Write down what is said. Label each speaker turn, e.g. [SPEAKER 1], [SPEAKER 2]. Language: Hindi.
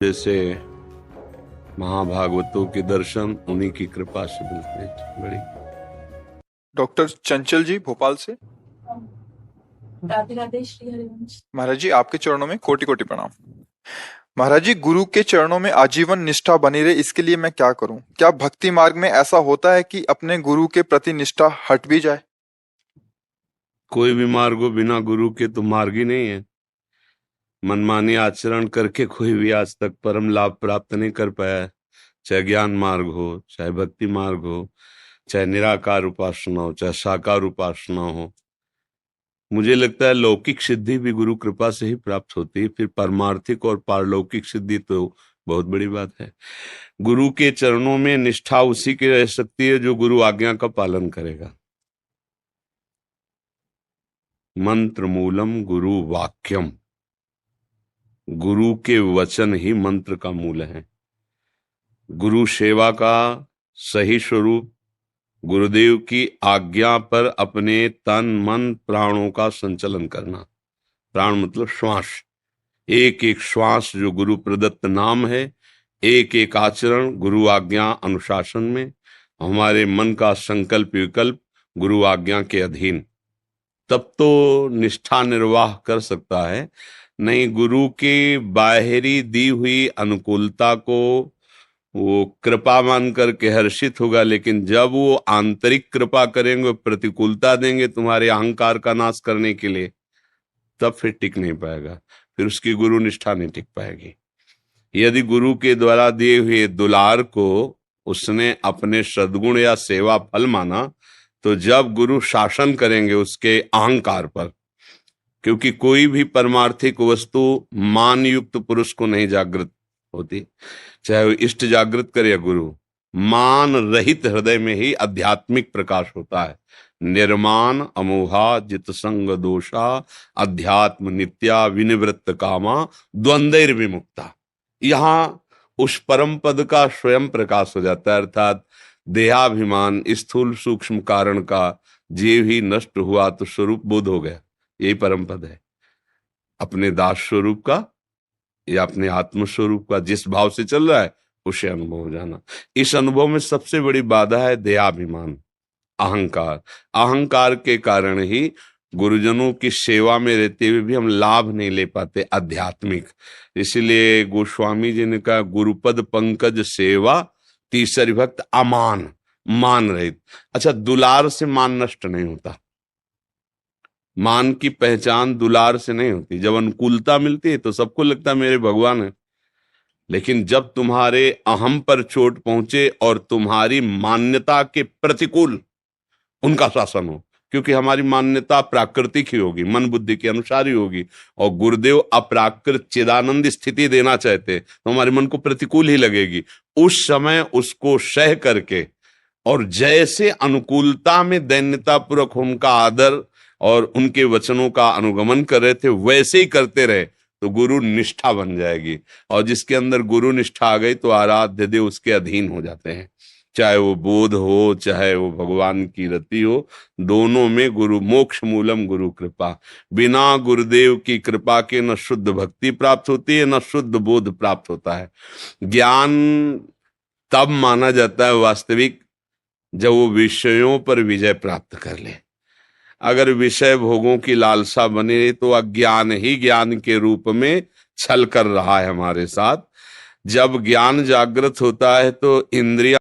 [SPEAKER 1] जैसे महाभागवतों के दर्शन उन्हीं की कृपा से मिलते हैं। बड़ी
[SPEAKER 2] डॉक्टर चंचल जी भोपाल से।
[SPEAKER 3] राधे राधे श्री हरिवंश।
[SPEAKER 2] महाराज जी आपके चरणों में कोटि कोटि प्रणाम। महाराज जी, गुरु के चरणों में आजीवन निष्ठा बनी रहे, इसके लिए मैं क्या करूं? क्या भक्ति मार्ग में ऐसा होता है कि अपने गुरु के प्रति निष्ठा हट भी जाए?
[SPEAKER 1] कोई भी मार्ग हो बिना गुरु के तो मार्ग ही नहीं है। मनमानी आचरण करके कोई भी आज तक परम लाभ प्राप्त नहीं कर पाया है। चाहे ज्ञान मार्ग हो, चाहे भक्ति मार्ग हो, चाहे निराकार उपासना हो, चाहे साकार उपासना हो। मुझे लगता है लौकिक सिद्धि भी गुरु कृपा से ही प्राप्त होती है, फिर परमार्थिक और पारलौकिक सिद्धि तो बहुत बड़ी बात है। गुरु के चरणों में निष्ठा उसी की रह सकती है जो गुरु आज्ञा का पालन करेगा। मंत्र मूलम गुरु वाक्यम, गुरु के वचन ही मंत्र का मूल है। गुरु सेवा का सही स्वरूप गुरुदेव की आज्ञा पर अपने तन मन प्राणों का संचलन करना। प्राण मतलब श्वास, एक एक श्वास जो गुरु प्रदत्त नाम है, एक एक आचरण गुरु आज्ञा अनुशासन में, हमारे मन का संकल्प विकल्प गुरु आज्ञा के अधीन, तब तो निष्ठा निर्वाह कर सकता है। नहीं, गुरु की बाहरी दी हुई अनुकूलता को वो कृपा मान करके हर्षित होगा, लेकिन जब वो आंतरिक कृपा करेंगे, प्रतिकूलता देंगे तुम्हारे अहंकार का नाश करने के लिए, तब फिर टिक नहीं पाएगा, फिर उसकी गुरु निष्ठा नहीं टिक पाएगी। यदि गुरु के द्वारा दिए हुए दुलार को उसने अपने सद्गुण या सेवा फल माना, तो जब गुरु शासन करेंगे उसके अहंकार पर, क्योंकि कोई भी परमार्थिक वस्तु मान युक्त पुरुष को नहीं जागृत होती, चाहे वो इष्ट जागृत करे या गुरु। मान रहित हृदय में ही आध्यात्मिक प्रकाश होता है। निर्मान अमोहा जित संग दोषा अध्यात्म नित्या विनिवृत्त कामा द्वंद्वैर विमुक्ता। यहाँ उस परम पद का स्वयं प्रकाश हो जाता है, अर्थात देहाभिमान स्थूल सूक्ष्म कारण का जीव ही नष्ट हुआ तो स्वरूप बोध हो गया। यही परम पद है, अपने दास स्वरूप का या अपने आत्म स्वरूप का जिस भाव से चल रहा है उसे अनुभव हो जाना। इस अनुभव में सबसे बड़ी बाधा है देहाभिमान, अहंकार। अहंकार के कारण ही गुरुजनों की सेवा में रहते हुए भी हम लाभ नहीं ले पाते आध्यात्मिक। इसलिए गोस्वामी जी ने कहा, गुरुपद पंकज सेवा तीसरी भक्त अमान, मान रहित। अच्छा, दुलार से मान नष्ट नहीं होता, मान की पहचान दुलार से नहीं होती। जब अनुकूलता मिलती है तो सबको लगता है मेरे भगवान है, लेकिन जब तुम्हारे अहम पर चोट पहुंचे और तुम्हारी मान्यता के प्रतिकूल उनका शासन हो, क्योंकि हमारी मान्यता प्राकृतिक ही होगी, मन बुद्धि के अनुसार ही होगी, और गुरुदेव अप्राकृत चिदानंद स्थिति देना चाहते तो हमारे मन को प्रतिकूल ही लगेगी। उस समय उसको सह करके और जैसे अनुकूलता में दैन्यता पूर्वक उनका आदर और उनके वचनों का अनुगमन कर रहे थे, वैसे ही करते रहे तो गुरु निष्ठा बन जाएगी। और जिसके अंदर गुरु निष्ठा आ गई तो आराध्य देव उसके अधीन हो जाते हैं, चाहे वो बोध हो चाहे वो भगवान की रति हो, दोनों में गुरु मोक्ष मूलम गुरु कृपा। बिना गुरुदेव की कृपा के न शुद्ध भक्ति प्राप्त होती है न शुद्ध बोध प्राप्त होता है। ज्ञान तब माना जाता है वास्तविक जब वो विषयों पर विजय प्राप्त कर ले। अगर विषय भोगों की लालसा बनी रही तो अज्ञान ही ज्ञान के रूप में छल कर रहा है हमारे साथ। जब ज्ञान जागृत होता है तो इंद्रियां